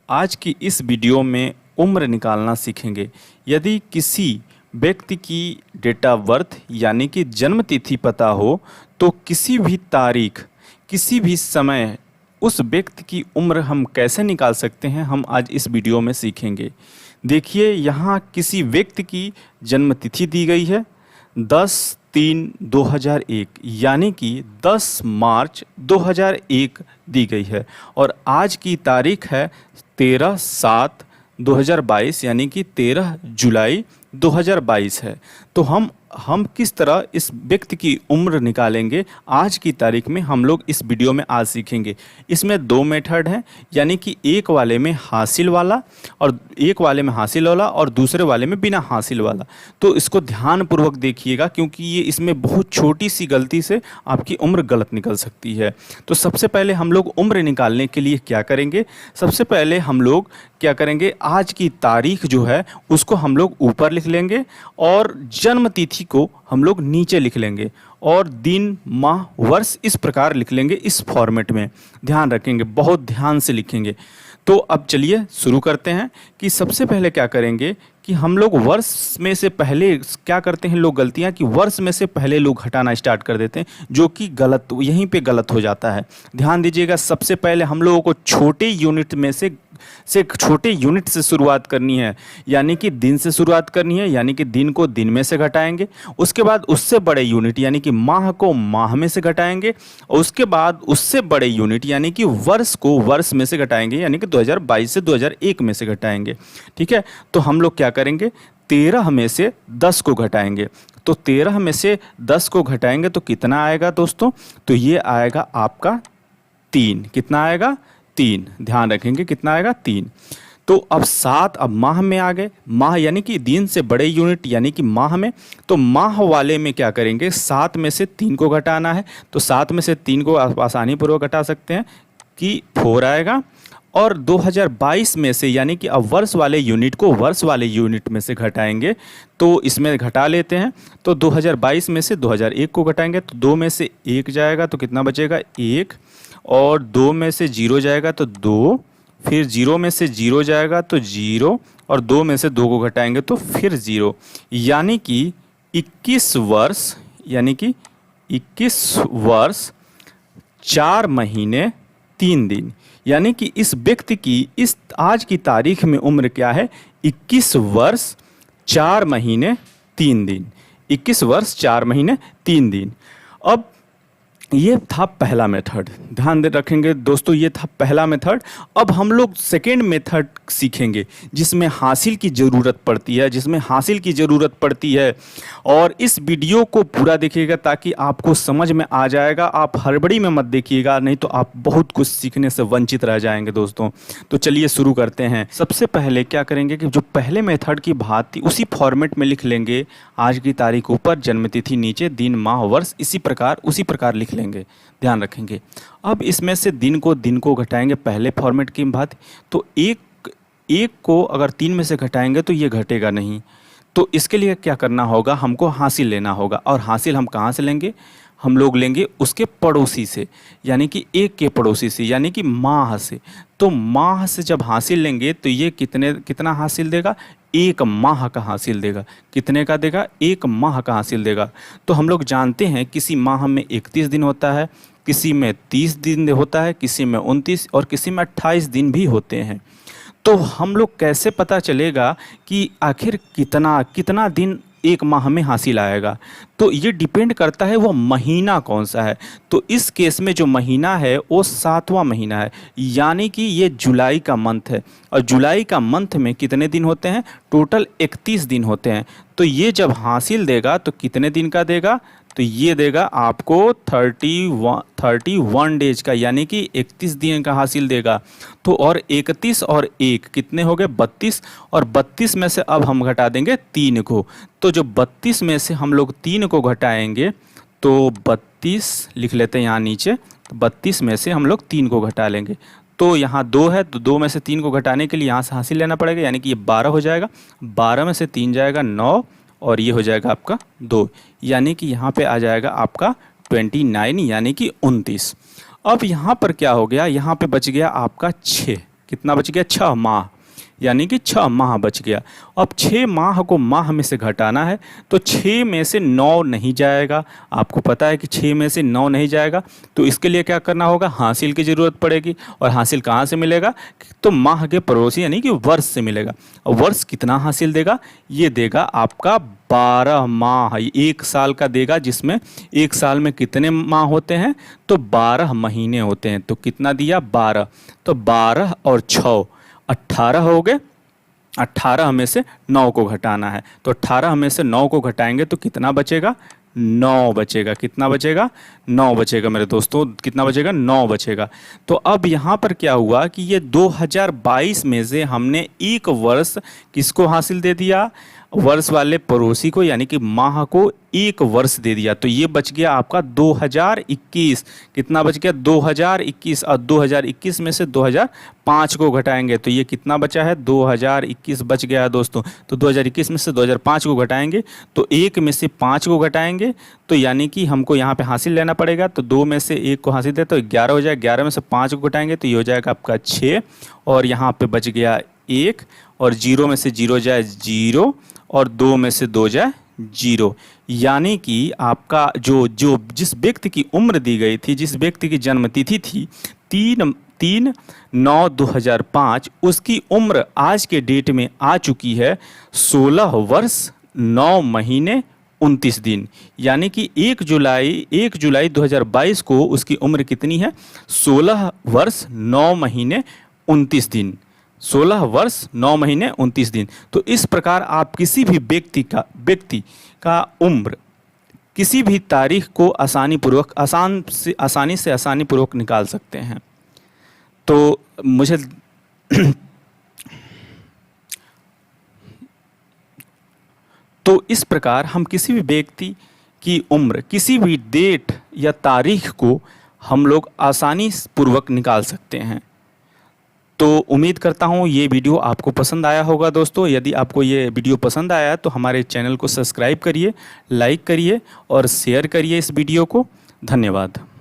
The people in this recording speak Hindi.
आज की इस वीडियो में उम्र निकालना सीखेंगे। यदि किसी व्यक्ति की डेट ऑफ बर्थ यानी कि जन्म तिथि पता हो तो किसी भी तारीख, किसी भी समय उस व्यक्ति की उम्र हम कैसे निकाल सकते हैं, हम आज इस वीडियो में सीखेंगे। देखिए, यहाँ किसी व्यक्ति की जन्म तिथि दी गई है 10/3/2001 यानी कि 10 मार्च 2001 दी गई है और आज की तारीख है 13/7/2022 यानी कि 13 जुलाई 2022 है। तो हम किस तरह इस व्यक्ति की उम्र निकालेंगे आज की तारीख में हम लोग इस वीडियो में आज सीखेंगे। इसमें दो मेथड हैं, यानी कि एक वाले में हासिल वाला और दूसरे वाले में बिना हासिल वाला। तो इसको ध्यानपूर्वक देखिएगा क्योंकि ये इसमें बहुत छोटी सी गलती से आपकी उम्र गलत निकल सकती है। तो सबसे पहले हम लोग उम्र निकालने के लिए क्या करेंगे, सबसे पहले हम लोग क्या करेंगे, आज की तारीख जो है उसको हम लोग ऊपर लिख लेंगे और जन्म तिथि को हम लोग नीचे लिख लेंगे और दिन माह वर्ष इस प्रकार लिख लेंगे। इस फॉर्मेट में ध्यान रखेंगे, बहुत ध्यान से लिखेंगे। तो अब चलिए शुरू करते हैं कि सबसे पहले क्या करेंगे कि हम लोग वर्ष में से पहले क्या करते हैं, लोग गलतियां कि वर्ष में से पहले लोग हटाना स्टार्ट कर देते हैं, जो कि गलत, यहीं पे गलत हो जाता है। ध्यान दीजिएगा, सबसे पहले हम लोगों को छोटे यूनिट में से छोटे यूनिट से शुरुआत करनी है, यानी कि दिन से शुरुआत करनी है, यानी कि दिन को दिन में से घटाएंगे। उसके बाद उससे बड़े यूनिट यानी कि माह को माह में से घटाएंगे और उसके बाद उससे बड़े यूनिट यानी कि वर्ष को वर्ष में से घटाएंगे, यानी कि 2022 से 2001 में से घटाएंगे। ठीक है, तो हम लोग क्या करेंगे, 13 में से 10 को घटाएंगे। तो 13 में से 10 को घटाएंगे तो कितना आएगा दोस्तों, तो ये आएगा आपका 3। कितना आएगा, 3। ध्यान रखेंगे कितना आएगा, 3। तो अब 7, अब माह में आ गए, माह यानी कि दिन से बड़े यूनिट यानी कि माह में। तो माह वाले में क्या करेंगे, 7 में से 3 को घटाना है। तो 7 में से 3 को आसानी पूर्वक घटा सकते हैं कि 4 आएगा। और 2022 में से यानी कि अब वर्ष वाले यूनिट को वर्ष वाले यूनिट में से घटाएंगे, तो इसमें घटा लेते हैं। तो 2022 में से 2001 को घटाएंगे तो 2 में से 1 जाएगा तो कितना बचेगा, 1। और 2 में से 0 जाएगा तो 2, फिर 0 में से 0 जाएगा तो 0 और 2 में से 2 को घटाएंगे तो फिर 0, यानी कि 21 वर्ष, यानी कि 21 वर्ष 4 महीने 3 दिन। यानी कि इस व्यक्ति की इस आज की तारीख में उम्र क्या है, 21 वर्ष 4 महीने 3 दिन। 21 वर्ष 4 महीने 3 दिन। अब ये था पहला मेथड, ध्यान दे रखेंगे दोस्तों, ये था पहला मेथड। अब हम लोग सेकेंड मेथड सीखेंगे जिसमें हासिल की ज़रूरत पड़ती है, और इस वीडियो को पूरा देखिएगा ताकि आपको समझ में आ जाएगा। आप हड़बड़ी में मत देखिएगा, नहीं तो आप बहुत कुछ सीखने से वंचित रह जाएंगे दोस्तों। तो चलिए शुरू करते हैं। सबसे पहले क्या करेंगे कि जो पहले मेथड की बात थी उसी फॉर्मेट में लिख लेंगे, आज की तारीख ऊपर, जन्मतिथि नीचे, दिन माह वर्ष उसी प्रकार लिख लेंगे। ध्यान रखेंगे। अब इसमें से दिन को घटाएंगे, पहले फॉर्मेट की बात। तो एक को अगर 3 में से घटाएंगे तो ये घटेगा नहीं। तो इसके लिए क्या करना होगा, हमको हासिल लेना होगा। और हासिल हम कहाँ से लेंगे, हम लोग लेंगे उसके पड़ोसी से, यानी कि 1 के पड़ोसी से, यानी कि माह से। तो माह से जब हासिल लेंगे तो ये कितना हासिल देगा, 1 माह का हासिल देगा। कितने का देगा, 1 माह का हासिल देगा। तो हम लोग जानते हैं किसी माह में 31 दिन होता है, किसी में 30 दिन होता है, किसी में 29 और किसी में 28 दिन भी होते हैं। तो हम लोग कैसे पता चलेगा कि आखिर कितना दिन 1 माह में हासिल आएगा, तो ये डिपेंड करता है वो महीना कौन सा है। तो इस केस में जो महीना है वो 7वां महीना है, यानी कि ये जुलाई का मंथ है। और जुलाई का मंथ में कितने दिन होते हैं, टोटल 31 दिन होते हैं। तो ये जब हासिल देगा तो कितने दिन का देगा, तो ये देगा आपको 31 डेज का, यानी कि 31 दिन का हासिल देगा। तो और 31 और 1 कितने हो गए, 32। और 32 में से अब हम घटा देंगे 3 को। तो जो 32 में से हम लोग 3 को घटाएंगे तो 32 लिख लेते हैं यहाँ नीचे। 32 में से हम लोग 3 को घटा लेंगे तो यहाँ 2 है, तो 2 में से 3 को घटाने के लिए यहाँ से हासिल लेना पड़ेगा, यानी कि ये 12 हो जाएगा। 12 में से 3 जाएगा 9 और ये हो जाएगा आपका 2, यानी कि यहाँ पे आ जाएगा आपका 29, यानी कि 29। अब यहाँ पर क्या हो गया, यहाँ पे बच गया आपका 6। कितना बच गया, 6 माह, यानी कि 6 माह बच गया। अब 6 माह को माह में से घटाना है, तो 6 में से 9 नहीं जाएगा। आपको पता है कि 6 में से 9 नहीं जाएगा, तो इसके लिए क्या करना होगा, हासिल की ज़रूरत पड़ेगी। और हासिल कहाँ से मिलेगा, तो माह के पड़ोसी यानी कि वर्ष से मिलेगा। और वर्ष कितना हासिल देगा, ये देगा आपका 12 माह, 1 साल का देगा, जिसमें 1 साल में कितने माह होते हैं, तो 12 महीने होते हैं। तो कितना दिया, 12, तो 12 और 6 18 हो गए। 18 में से 9 को घटाना है, तो 18 में से 9 को घटाएंगे तो कितना बचेगा, 9 बचेगा। कितना बचेगा, 9 बचेगा मेरे दोस्तों, कितना बचेगा, 9 बचेगा। तो अब यहाँ पर क्या हुआ कि ये 2022 में से हमने एक वर्ष किसको हासिल दे दिया, वर्ष वाले पड़ोसी को, यानी कि माह को एक वर्ष दे दिया। तो ये बच गया आपका 2021। कितना बच गया, 2021। और 2021 में से 2005 को घटाएंगे तो ये कितना बचा है, 2021 बच गया है दोस्तों। तो 2021 में से 2005 को घटाएंगे, तो 1 में से 5 को घटाएंगे, तो यानी कि हमको यहाँ पे हासिल लेना पड़ेगा। तो 2 में से 1 को हासिल दे तो 11 हो जाएगा। 11 में से 5 को घटाएंगे तो ये हो जाएगा आपका 6, और यहाँ पे बच गया 1, और 0 में से 0 जाए 0, और 2 में से 2 जाए 0। यानी कि आपका जो जो जिस व्यक्ति की उम्र दी गई थी, जिस व्यक्ति की जन्मतिथि थी 3/9/2005, उसकी उम्र आज के डेट में आ चुकी है 16 वर्ष 9 महीने 29 दिन। यानी कि 1 जुलाई 2022 को उसकी उम्र कितनी है, 16 वर्ष 9 महीने 29 दिन। 16 वर्ष 9 महीने 29 दिन। तो इस प्रकार आप किसी भी व्यक्ति का उम्र किसी भी तारीख को आसानी पूर्वक निकाल सकते हैं। तो मुझे तो इस प्रकार हम किसी भी व्यक्ति की उम्र, किसी भी डेट या तारीख को हम लोग आसानी पूर्वक निकाल सकते हैं। तो उम्मीद करता हूँ ये वीडियो आपको पसंद आया होगा दोस्तों। यदि आपको ये वीडियो पसंद आया तो हमारे चैनल को सब्सक्राइब करिए, लाइक करिए और शेयर करिए इस वीडियो को। धन्यवाद।